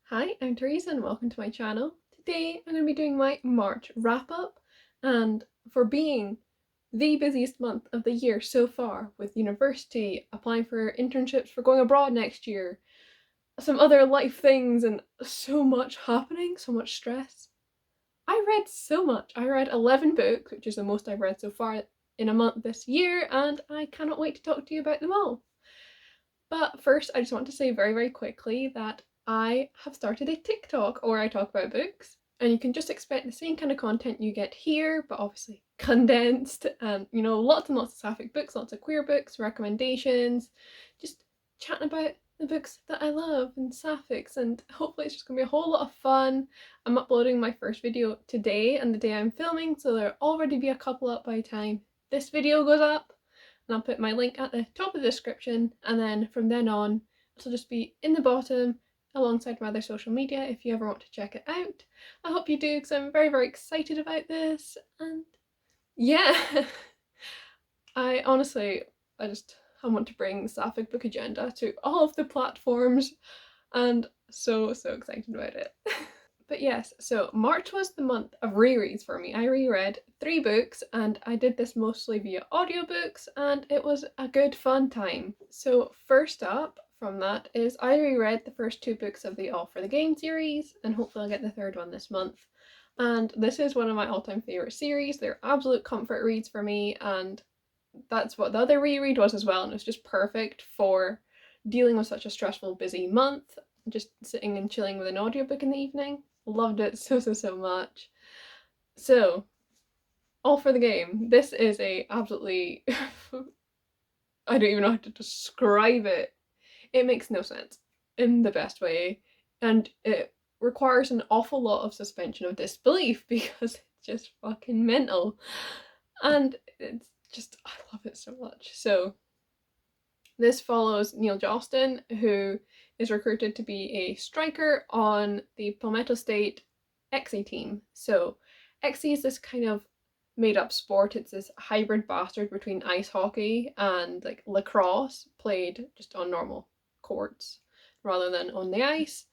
Hi, I'm Teresa and welcome to my channel. Today I'm going to be doing my March wrap up, and for being the busiest month of the year so far, with university, applying for internships, for going abroad next year, some other life things and so much happening, so much stress. I read so much. I read 11 books, which is the most I've read so far in a month this year, and I cannot wait to talk to you about them all. But first, I just want to say very, very quickly that I have started a TikTok where I talk about books, and you can just expect the same kind of content you get here, but obviously condensed, and lots and lots of sapphic books, lots of queer books, recommendations, just chatting about the books that I love and sapphics, and hopefully it's just gonna be a whole lot of fun. I'm uploading my first video today and the day I'm filming, so there'll already be a couple up by the time this video goes up. And I'll put my link at the top of the description, and then from then on it'll just be in the bottom alongside my other social media if you ever want to check it out. I hope you do, because I'm very, very excited about this. And yeah, I honestly, I want to bring the sapphic book agenda to all of the platforms, and so excited about it. But yes, so March was the month of rereads for me. I reread 3 books, and I did this mostly via audiobooks, and it was a good fun time. So first up from that is I reread the first 2 books of the All for the Game series, and hopefully I'll get the 3rd one this month. And this is one of my all-time favourite series. They're absolute comfort reads for me, and that's what the other reread was as well, and it was just perfect for dealing with such a stressful, busy month, just sitting and chilling with an audiobook in the evening. Loved it so much. So, All for the Game. This is a absolutely I don't even know how to describe it. It makes no sense in the best way, and it requires an awful lot of suspension of disbelief because it's just fucking mental. And it's just, I love it so much. So this follows Neil Johnston, who is recruited to be a striker on the Palmetto State XE team. So XE is this kind of made up sport. It's this hybrid bastard between ice hockey and like lacrosse, played just on normal courts rather than on the ice.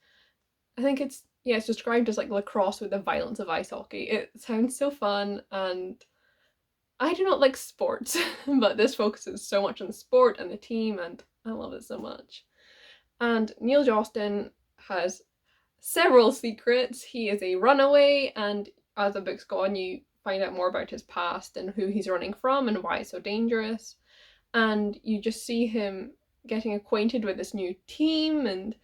I think it's described as like lacrosse with the violence of ice hockey. It sounds so fun, and I do not like sports, but this focuses so much on the sport and the team, and I love it so much. And Neil Johnston has several secrets. He is a runaway, and as the books go on, you find out more about his past and who he's running from and why it's so dangerous. And you just see him getting acquainted with this new team, and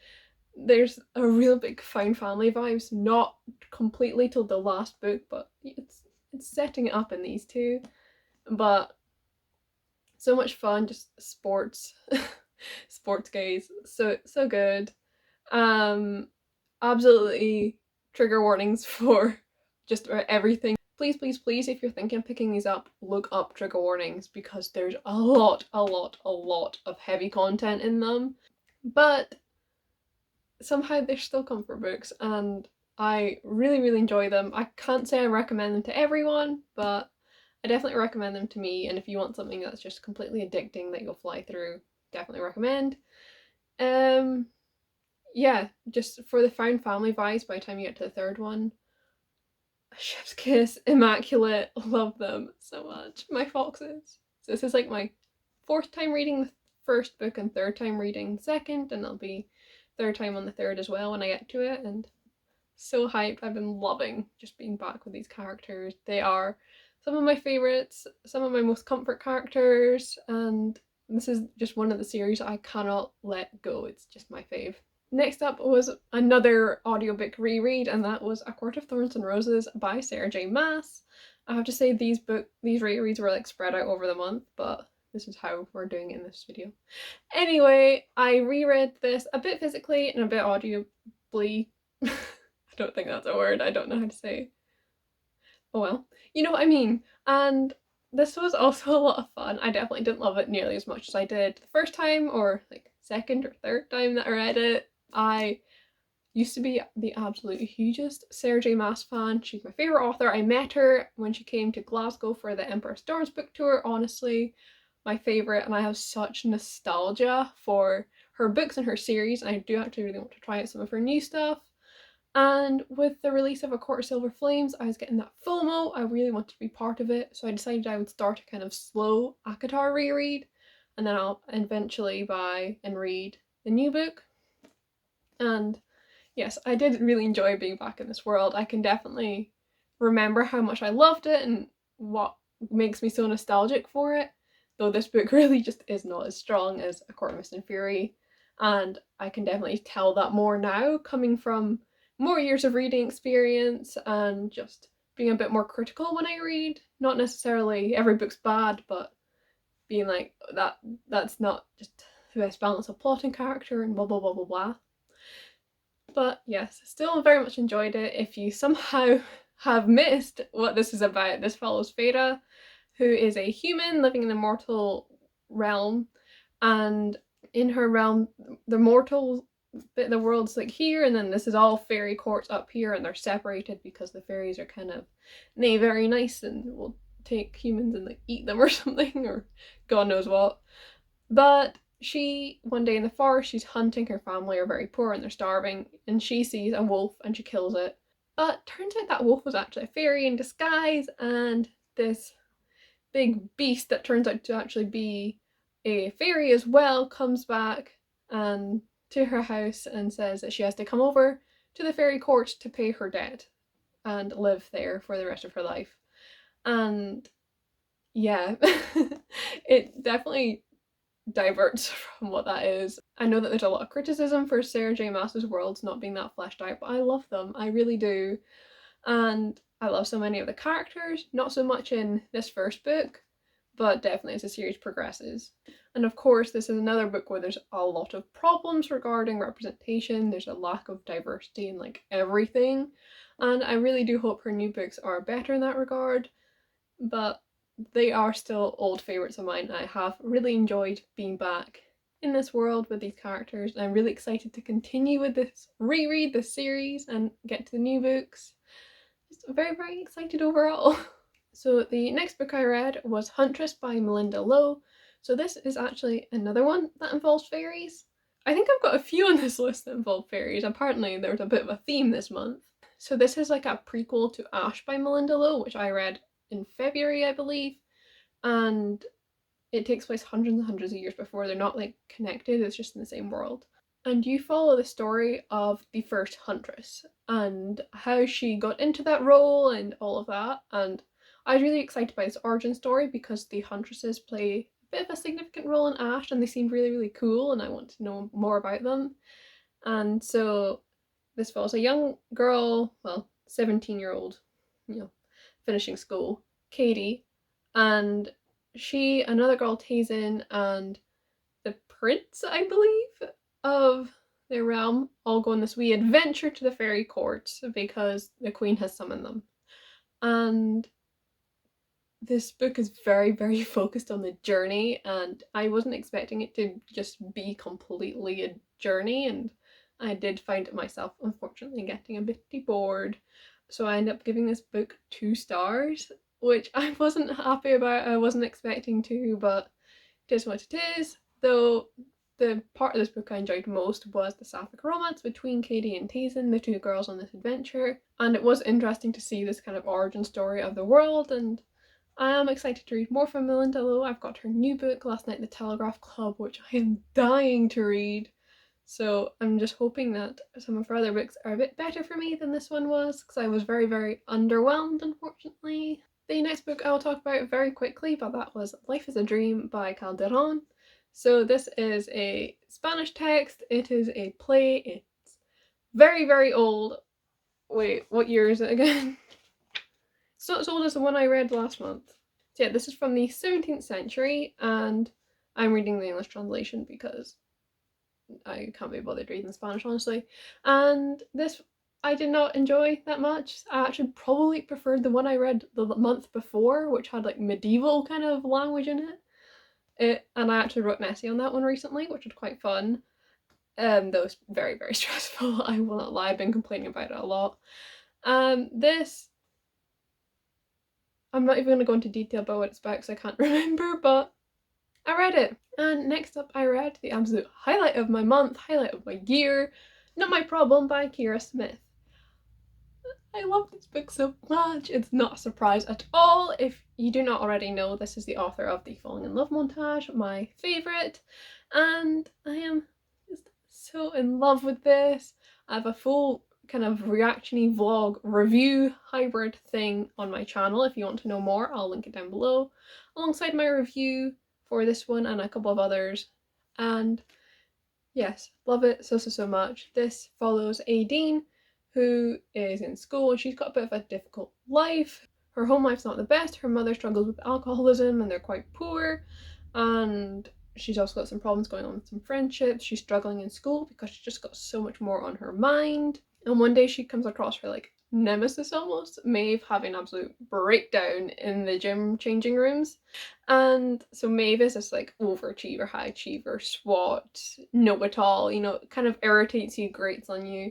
there's a real big found family vibes, not completely till the last book, but it's setting it up in these two. But so much fun, just sports sports gaze, so good. Absolutely trigger warnings for just about everything. Please, if you're thinking of picking these up, look up trigger warnings, because there's a lot of heavy content in them, but somehow they're still comfort books, and I really enjoy them. I can't say I recommend them to everyone, but I definitely recommend them to me, and if you want something that's just completely addicting that you'll fly through, definitely recommend. Yeah, just for the found family vibes by the time you get to the 3rd one. Chef's Kiss, Immaculate, love them so much. My foxes. So this is like my 4th time reading the first book and 3rd time reading the second, and it'll be 3rd time on the 3rd as well when I get to it, and so hyped. I've been loving just being back with these characters. They are some of my favourites, some of my most comfort characters, and this is just one of the series I cannot let go. It's just my fave. Next up was another audiobook reread, and that was A Court of Thorns and Roses by Sarah J Maas. I have to say these rereads were like spread out over the month, but this is how we're doing it in this video. Anyway, I reread this a bit physically and a bit audibly. I don't think that's a word, I don't know how to say. Oh well, you know what I mean. And this was also a lot of fun. I definitely didn't love it nearly as much as I did the first time, or like 2nd or 3rd time that I read it. I used to be the absolute hugest Sarah J Maas fan. She's my favourite author. I met her when she came to Glasgow for the Emperor Storms book tour. Honestly, my favourite, and I have such nostalgia for her books and her series. And I do actually really want to try out some of her new stuff. And with the release of A Court of Silver Flames, I was getting that FOMO. I really wanted to be part of it, so I decided I would start a kind of slow ACOTAR reread, and then I'll eventually buy and read the new book. And yes, I did really enjoy being back in this world. I can definitely remember how much I loved it and what makes me so nostalgic for it, though this book really just is not as strong as A Court of Mist and Fury, and I can definitely tell that more now, coming from more years of reading experience and just being a bit more critical when I read. Not necessarily every book's bad, but being like that's not just the best balance of plot and character and blah blah blah blah blah. But yes, still very much enjoyed it. If you somehow have missed what this is about, this follows Feyre, who is a human living in the mortal realm, and in her realm, the mortal bit of the world's like here, and then this is all fairy courts up here, and they're separated because the fairies are kind of very nice and will take humans and like eat them or something, or God knows what. But she, one day in the forest, she's hunting, her family are very poor and they're starving, and she sees a wolf and she kills it. But turns out that wolf was actually a fairy in disguise, and this big beast that turns out to actually be a fairy as well comes back and to her house and says that she has to come over to the fairy court to pay her debt and live there for the rest of her life. And yeah, it definitely diverts from what that is. I know that there's a lot of criticism for Sarah J. Maas's worlds not being that fleshed out, but I love them. I really do. And I love so many of the characters, not so much in this first book, but definitely as the series progresses. And of course, this is another book where there's a lot of problems regarding representation. There's a lack of diversity in like everything. And I really do hope her new books are better in that regard. But they are still old favourites of mine. I have really enjoyed being back in this world with these characters. I'm really excited to continue with this reread, this series, and get to the new books. Just very, very excited overall. So the next book I read was Huntress by Melinda Lowe. So this is actually another one that involves fairies. I think I've got a few on this list that involve fairies. Apparently there's a bit of a theme this month. So this is like a prequel to Ash by Melinda Lowe, which I read in February, I believe, and it takes place hundreds and hundreds of years before. They're not like connected, it's just in the same world. And you follow the story of the first huntress and how she got into that role and all of that. And I was really excited by this origin story because the huntresses play a bit of a significant role in Ash and they seemed really, really cool, and I want to know more about them. And so this follows a young girl, well, 17-year-old, finishing school, Katie, and she, another girl, Tazin, and the prince, I believe, of their realm all go on this wee adventure to the fairy court because the queen has summoned them. And this book is very, very focused on the journey, and I wasn't expecting it to just be completely a journey, and I did find it myself, unfortunately, getting a bit bored. So I ended up giving this book 2 stars, which I wasn't happy about. I wasn't expecting to, but it is what it is. Though the part of this book I enjoyed most was the sapphic romance between Katie and Tazin, the two girls on this adventure, and it was interesting to see this kind of origin story of the world, and I am excited to read more from Melinda Lowe. I've got her new book, Last Night in the Telegraph Club, which I am dying to read. So I'm just hoping that some of her other books are a bit better for me than this one was, because I was very, very underwhelmed, unfortunately. The next book I'll talk about very quickly, but that was Life is a Dream by Calderon. So this is a Spanish text. It is a play. It's very, very old. Wait, what year is it again? It's not as old as the one I read last month. So yeah, this is from the 17th century, and I'm reading the English translation because I can't be bothered reading Spanish, honestly. And this I did not enjoy that much. I actually probably preferred the one I read the month before, which had like medieval kind of language in it. And I actually wrote an essay on that one recently, which was quite fun. That was very, very stressful. I will not lie, I've been complaining about it a lot. This I'm not even going to go into detail about what it's about because I can't remember, but I read it. And next up I read the absolute highlight of my month, highlight of my year, Not My Problem by Kira Smith. I love this book so much. It's not a surprise at all. If you do not already know, this is the author of the Falling in Love montage, my favourite, and I am just so in love with this. I have a full kind of reactiony vlog review hybrid thing on my channel. If you want to know more, I'll link it down below, alongside my review for this one and a couple of others. And yes, love it so much. This follows Aideen, who is in school and she's got a bit of a difficult life. Her home life's not the best. Her mother struggles with alcoholism and they're quite poor. And she's also got some problems going on with some friendships. She's struggling in school because she's just got so much more on her mind. And one day she comes across her like nemesis almost, Maeve, having an absolute breakdown in the gym changing rooms. And so Maeve is this like overachiever, high achiever, SWAT, know-it-all, you know, kind of irritates you, grates on you.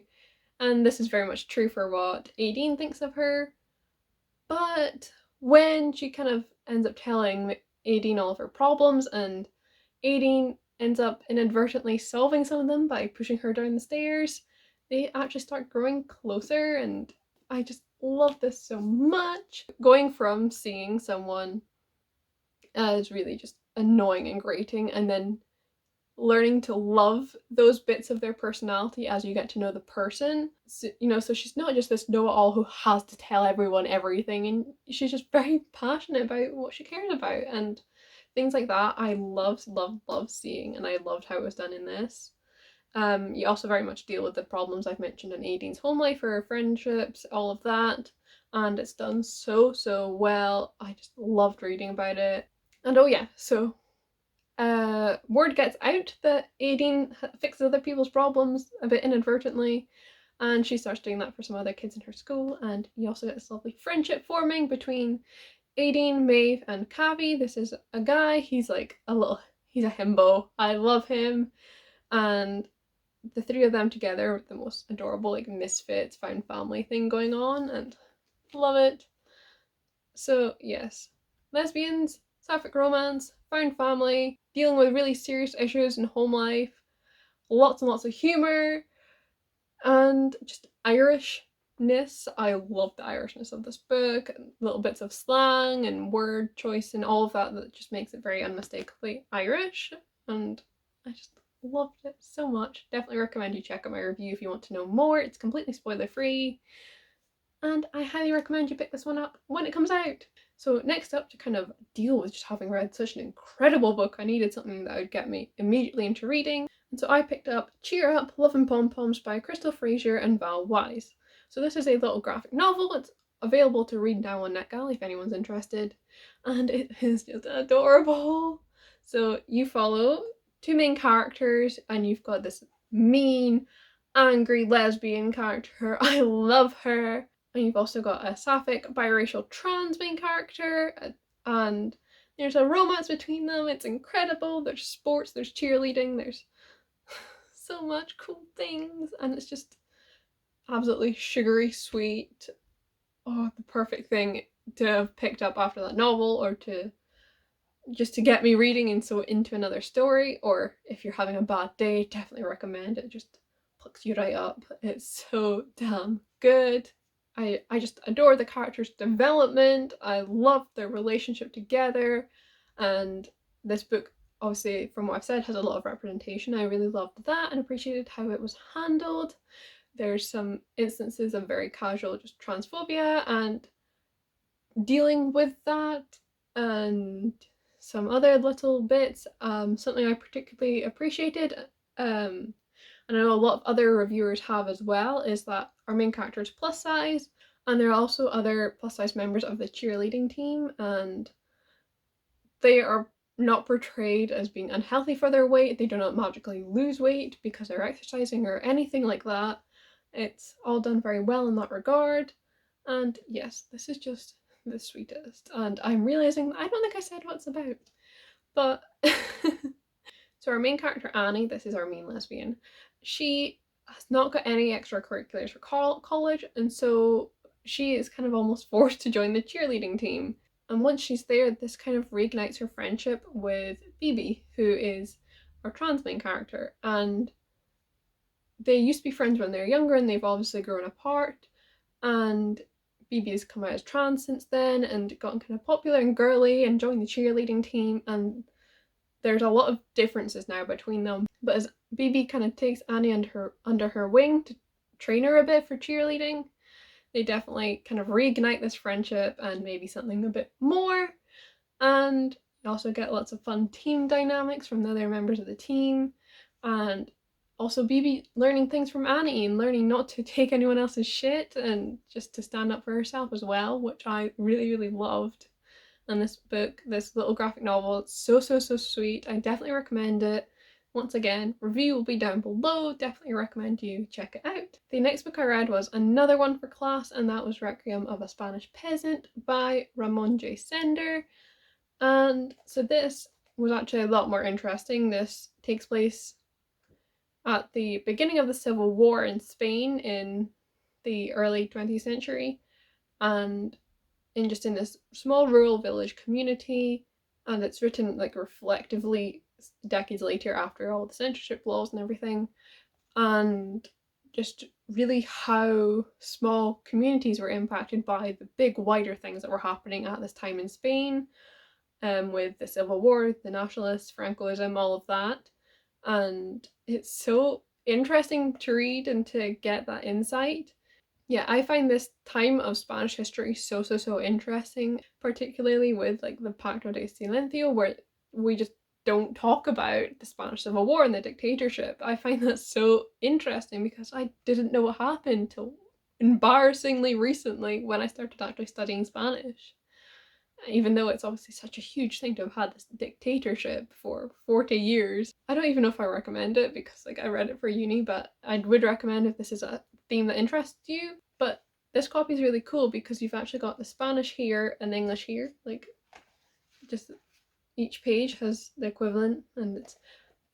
And this is very much true for what Aideen thinks of her. But when she kind of ends up telling Aideen all of her problems, and Aideen ends up inadvertently solving some of them by pushing her down the stairs, they actually start growing closer, and I just love this so much. Going from seeing someone as really just annoying and grating, and then learning to love those bits of their personality as you get to know the person. So, you know, so she's not just this know-it-all who has to tell everyone everything, and she's just very passionate about what she cares about, and things like that I love seeing, and I loved how it was done in this. You also very much deal with the problems I've mentioned in Aideen's home life, her friendships, all of that, and it's done so well. I just loved reading about it. And oh yeah, so word gets out that Aideen fixes other people's problems a bit inadvertently, and she starts doing that for some other kids in her school, and you also get this lovely friendship forming between Aideen, Maeve, and Cavi. This is a guy, he's like he's a himbo. I love him, and the three of them together with the most adorable like misfits found family thing going on, and love it. So yes, lesbians, sapphic romance, found family, dealing with really serious issues in home life, lots and lots of humour, and just Irishness. I love the Irishness of this book, little bits of slang and word choice and all of that that just makes it very unmistakably Irish, and I just loved it so much. Definitely recommend you check out my review if you want to know more. It's completely spoiler free, and I highly recommend you pick this one up when it comes out. So next up, to kind of deal with just having read such an incredible book, I needed something that would get me immediately into reading, and so I picked up Cheer Up, Love and Pom-Poms by Crystal Fraser and Val Wise. So this is a little graphic novel. It's available to read now on NetGalley if anyone's interested, and it is just adorable. So you follow two main characters, and you've got this mean, angry lesbian character. I love her. And you've also got a sapphic biracial trans main character, and there's a romance between them. It's incredible. There's sports, there's cheerleading, there's so much cool things, and it's just absolutely sugary sweet. Oh, the perfect thing to have picked up after that novel, or to just to get me reading and so into another story, or if you're having a bad day, definitely recommend it. It just plucks you right up. It's so damn good. I just adore the characters' development. I love their relationship together, and this book, obviously, from what I've said, has a lot of representation. I really loved that and appreciated how it was handled. There's some instances of very casual just transphobia and dealing with that, and some other little bits. Something I particularly appreciated, and I know a lot of other reviewers have as well, is that our main character is plus size, and there are also other plus size members of the cheerleading team, and they are not portrayed as being unhealthy for their weight. They do not magically lose weight because they're exercising or anything like that. It's all done very well in that regard. And yes, this is just the sweetest. And I'm realizing I don't think I said what it's about. But so our main character Annie, this is our main lesbian, she has not got any extracurriculars for college, and so she is kind of almost forced to join the cheerleading team. And once she's there, this kind of reignites her friendship with Phoebe, who is our trans main character. And they used to be friends when they were younger, and they've obviously grown apart. and BB has come out as trans since then and gotten kind of popular and girly and joined the cheerleading team, and there's a lot of differences now between them. But as BB kind of takes Annie under her wing to train her a bit for cheerleading, they definitely kind of reignite this friendship and maybe something a bit more. And you also get lots of fun team dynamics from the other members of the team, and also BB learning things from Annie and learning not to take anyone else's shit and just to stand up for herself as well, which I really, really loved. And this book, this little graphic novel, it's so, so, so sweet. I definitely recommend it. Once again, review will be down below. Definitely recommend you check it out. The next book I read was another one for class, and that was Requiem of a Spanish Peasant by Ramon J. Sender. And so this was actually a lot more interesting. This takes place at the beginning of the Civil War in Spain in the early 20th century, and in this small rural village community, and it's written like reflectively decades later after all the censorship laws and everything, and just really how small communities were impacted by the big wider things that were happening at this time in Spain, with the Civil War, the nationalists, Francoism, all of that. And it's so interesting to read and to get that insight. Yeah, I find this time of Spanish history so, so, so interesting, particularly with like the Pacto de Silencio, where we just don't talk about the Spanish Civil War and the dictatorship. I find that so interesting because I didn't know what happened till embarrassingly recently when I started actually studying Spanish. Even though it's obviously such a huge thing to have had this dictatorship for 40 years. I don't even know if I recommend it because like I read it for uni, but I would recommend if this is a theme that interests you. But this copy is really cool because you've actually got the Spanish here and the English here, like just each page has the equivalent, and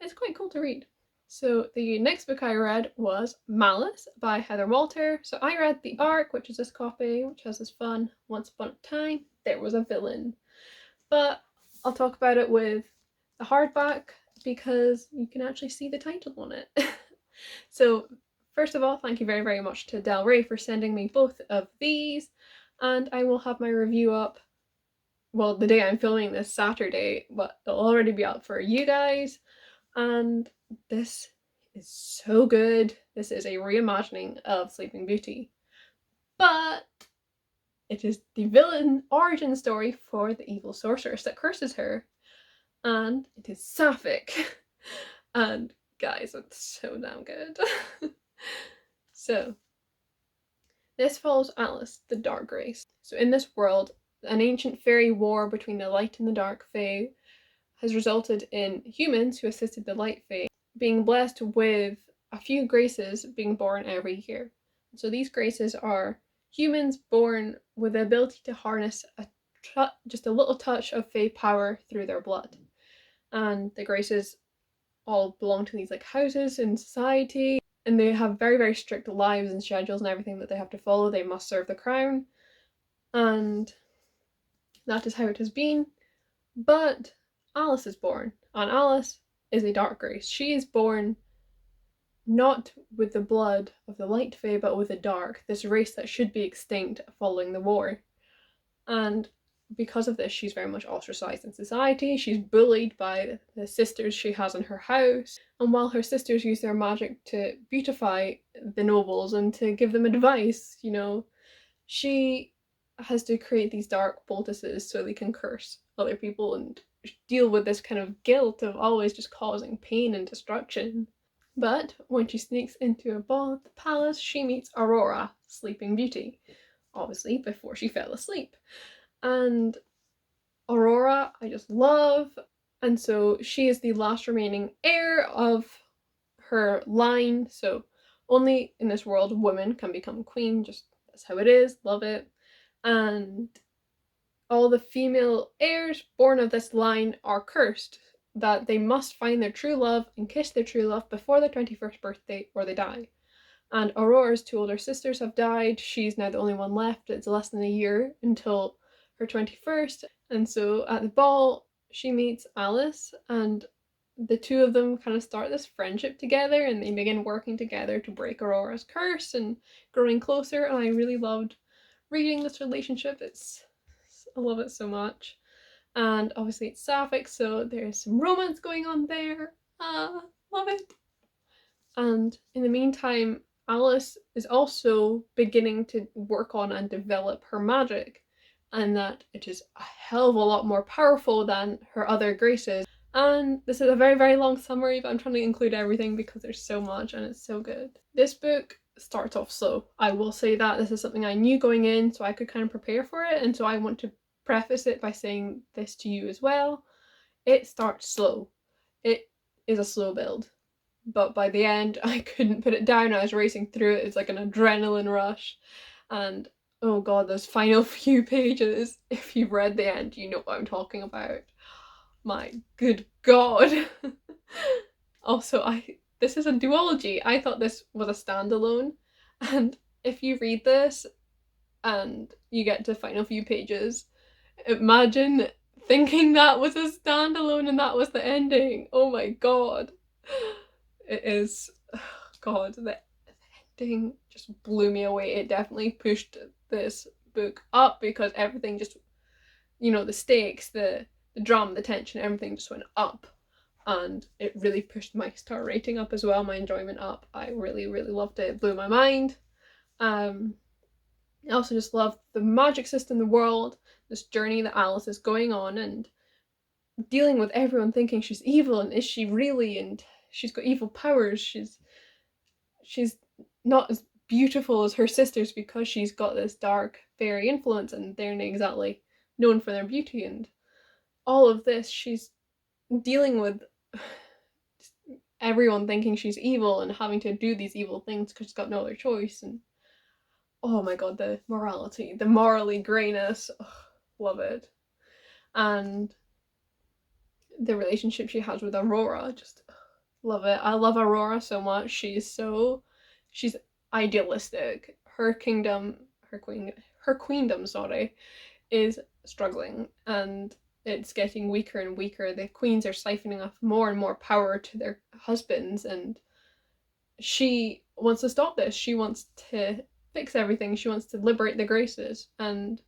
it's quite cool to read. So the next book I read was Malice by Heather Walter. So I read The Ark, which is this copy, which has this fun once upon a time there was a villain. But I'll talk about it with the hardback because you can actually see the title on it. So first of all, thank you very, very much to Del Rey for sending me both of these, and I will have my review up, well, the day I'm filming this, Saturday, but it'll already be out for you guys. And this is so good. This is a reimagining of Sleeping Beauty, but it is the villain origin story for the evil sorceress that curses her, and it is sapphic. And guys, it's so damn good. So this follows Alice, the Dark Grace. So in this world, an ancient fairy war between the light and the dark fae has resulted in humans who assisted the light fae being blessed with a few graces being born every year. So these graces are humans born with the ability to harness just a little touch of fae power through their blood. And the graces all belong to these like houses in society, and they have very, very strict lives and schedules and everything that they have to follow. They must serve the crown, and that is how it has been. But Alice is born, and Alice is a dark grace. She is born not with the blood of the light fae, but with the dark, this race that should be extinct following the war. And because of this, she's very much ostracized in society. She's bullied by the sisters she has in her house. And while her sisters use their magic to beautify the nobles and to give them advice, she has to create these dark poultices so they can curse other people and deal with this kind of guilt of always just causing pain and destruction. But when she sneaks into a ball at the palace, she meets Aurora, Sleeping Beauty, obviously before she fell asleep. And Aurora I just love, and so she is the last remaining heir of her line, so only in this world women can become queen, just that's how it is, love it. And all the female heirs born of this line are cursed, that they must find their true love and kiss their true love before their 21st birthday or they die. And Aurora's two older sisters have died. She's now the only one left. It's less than a year until her 21st. And so at the ball, she meets Alice, and the two of them kind of start this friendship together, and they begin working together to break Aurora's curse and growing closer. And I really loved reading this relationship. I love it so much. And obviously it's sapphic, so there's some romance going on there. Love it. And in the meantime, Alice is also beginning to work on and develop her magic, and that it is a hell of a lot more powerful than her other graces. And this is a very, very long summary, but I'm trying to include everything because there's so much and it's so good. This book starts off slow. I will say that this is something I knew going in, so I could kind of prepare for it, and so I want to preface it by saying this to you as well. It starts slow. It is a slow build, but by the end I couldn't put it down. I was racing through it. It's like an adrenaline rush, and oh god, those final few pages, if you've read the end, you know what I'm talking about. My good god. Also, this is a duology. I thought this was a standalone, and if you read this and you get to the final few pages, imagine thinking that was a standalone and that was the ending. Oh my god. It is, god, the ending just blew me away. It definitely pushed this book up because everything just, the stakes, the drama, the tension, everything just went up. And it really pushed my star rating up as well, my enjoyment up. I really, really loved it. It blew my mind. I also just love the magic system, the world, this journey that Alice is going on, and dealing with everyone thinking she's evil, and is she really? And she's got evil powers. She's not as beautiful as her sisters because she's got this dark fairy influence, and they're not exactly known for their beauty. And all of this, she's dealing with everyone thinking she's evil and having to do these evil things because she's got no other choice. And oh my god, the morality, the morally greyness, love it. And the relationship she has with Aurora, just love it. I love Aurora so much. She's idealistic. Her kingdom, her queendom, sorry, is struggling, and it's getting weaker and weaker. The queens are siphoning off more and more power to their husbands, and she wants to stop this. She wants to fix everything. She wants to liberate the Graces, and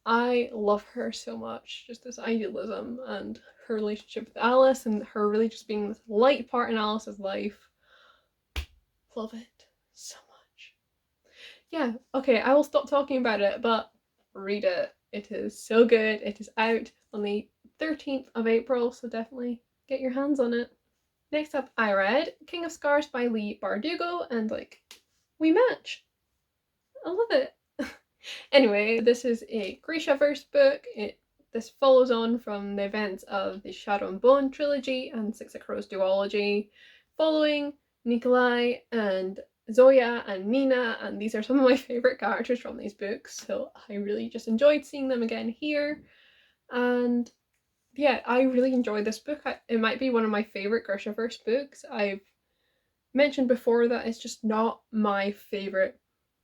I love her so much. Just this idealism and her relationship with Alice, and her really just being this light part in Alice's life. Love it so much. Yeah, okay, I will stop talking about it, but read it. It is so good. It is out on the 13th of April, so definitely get your hands on it. Next up, I read King of Scars by Leigh Bardugo, and we match. I love it. Anyway, this is a Grishaverse book. This follows on from the events of the Shadow and Bone trilogy and Six of Crows duology, following Nikolai and Zoya and Nina, and these are some of my favourite characters from these books, so I really just enjoyed seeing them again here. And yeah, I really enjoyed this book. It might be one of my favourite Grishaverse books. I've mentioned before that it's just not my favourite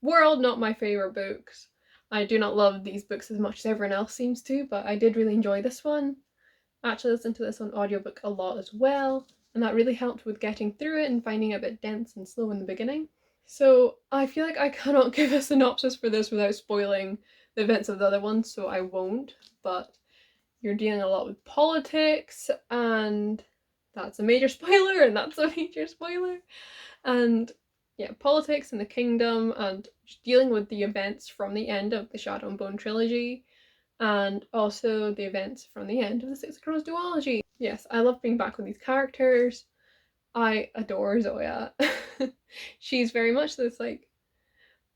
world, not my favourite books. I do not love these books as much as everyone else seems to, but I did really enjoy this one. I actually listened to this on audiobook a lot as well, and that really helped with getting through it and finding it a bit dense and slow in the beginning. So I feel like I cannot give a synopsis for this without spoiling the events of the other ones, so I won't, but you're dealing a lot with politics, and that's a major spoiler, and that's a major spoiler. And yeah, politics in the kingdom, and just dealing with the events from the end of the Shadow and Bone trilogy, and also the events from the end of the Six of Crows duology. Yes, I love being back with these characters. I adore Zoya. She's very much this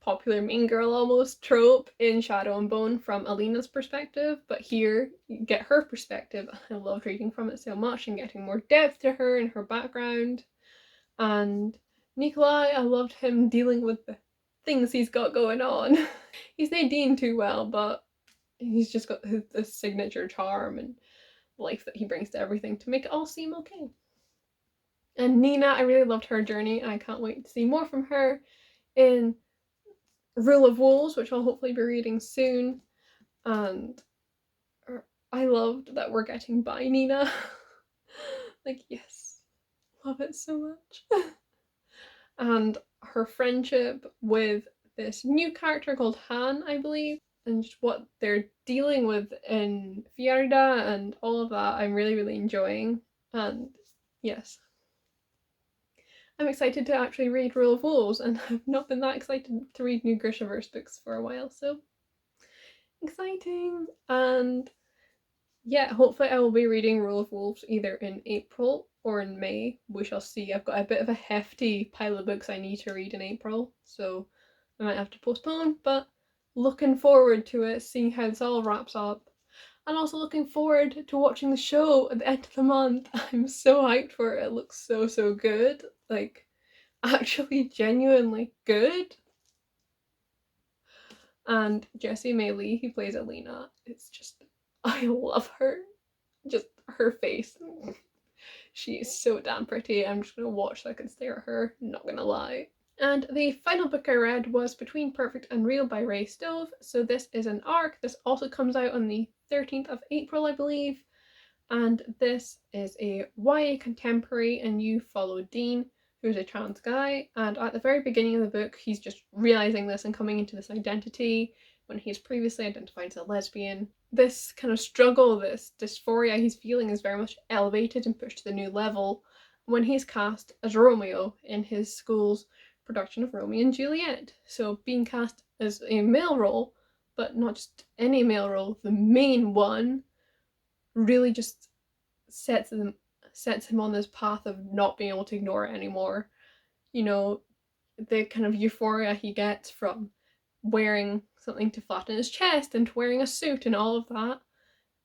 popular mean girl almost trope in Shadow and Bone from Alina's perspective, but here you get her perspective. I loved reading from it so much and getting more depth to her and her background. And Nikolai, I loved him dealing with the things he's got going on. He's Nadine too well, but he's just got this signature charm and life that he brings to everything to make it all seem okay. And Nina, I really loved her journey, and I can't wait to see more from her in Rule of Wolves, which I'll hopefully be reading soon. And I loved that we're getting by Nina. Like, yes, love it so much. And her friendship with this new character called Han, I believe, and just what they're dealing with in Fjerda and all of that, I'm really, really enjoying. And yes, I'm excited to actually read Rule of Wolves, and I've not been that excited to read new Grishaverse books for a while, so exciting. And yeah, hopefully I will be reading Rule of Wolves either in April or in May. We shall see. I've got a bit of a hefty pile of books I need to read in April, so I might have to postpone, but looking forward to it, seeing how this all wraps up. And also looking forward to watching the show at the end of the month. I'm so hyped for it. It looks so, so good. Like, actually genuinely good. And Jessie May Lee, who plays Alina, it's just, I love her. Just her face. She is so damn pretty. I'm just gonna watch so I can stare at her, not gonna lie. And the final book I read was Between Perfect and Real by Ray Stove. So this is an arc. This also comes out on the 13th of April, I believe. And this is a YA contemporary, and you follow Dean, who's a trans guy, and at the very beginning of the book he's just realizing this and coming into this identity when he's previously identified as a lesbian. This kind of struggle, this dysphoria he's feeling is very much elevated and pushed to the new level when he's cast as Romeo in his school's production of Romeo and Juliet. So being cast as a male role, but not just any male role, the main one, really just sets him on this path of not being able to ignore it anymore. You know, the kind of euphoria he gets from wearing something to flatten his chest and wearing a suit and all of that,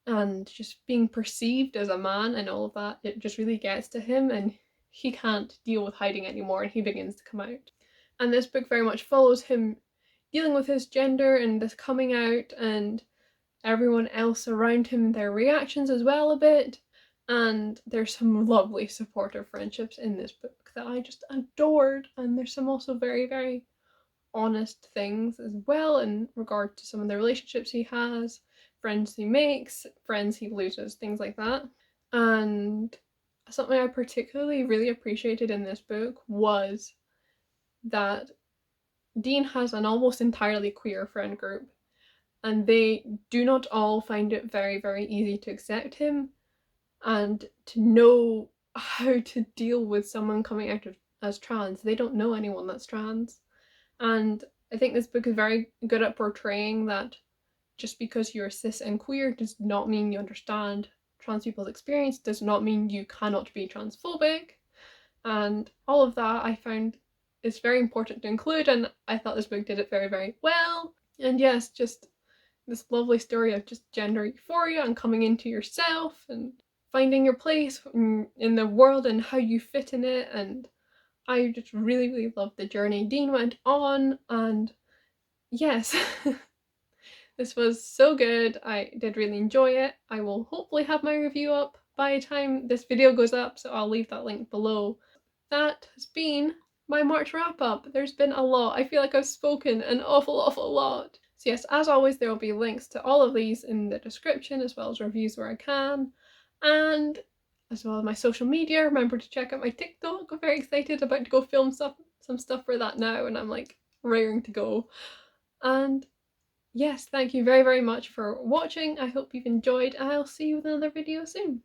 and just being perceived as a man and all of that, it just really gets to him and he can't deal with hiding anymore and he begins to come out. And this book very much follows him dealing with his gender and this coming out, and everyone else around him, their reactions as well a bit. And there's some lovely supportive friendships in this book that I just adored, and there's some also very, very honest things as well in regard to some of the relationships he has, friends he makes, friends he loses, things like that. And something I particularly really appreciated in this book was that Dean has an almost entirely queer friend group, and they do not all find it very, very easy to accept him and to know how to deal with someone coming out of as trans. They don't know anyone that's trans. And I think this book is very good at portraying that just because you're cis and queer does not mean you understand trans people's experience, does not mean you cannot be transphobic. And all of that I found is very important to include, and I thought this book did it very, very well. And yes, just this lovely story of just gender euphoria and coming into yourself and finding your place in the world and how you fit in it. And I just really, really loved the journey Dean went on, and yes, this was so good. I did really enjoy it. I will hopefully have my review up by the time this video goes up, so I'll leave that link below. That has been my March wrap up. There's been a lot. I feel like I've spoken an awful, awful lot. So yes, as always, there will be links to all of these in the description, as well as reviews where I can, and as well as my social media. Remember to check out my TikTok. I'm very excited, about to go film some stuff for that now, and I'm like raring to go. And yes, thank you very, very much for watching. I hope you've enjoyed, and I'll see you with another video soon.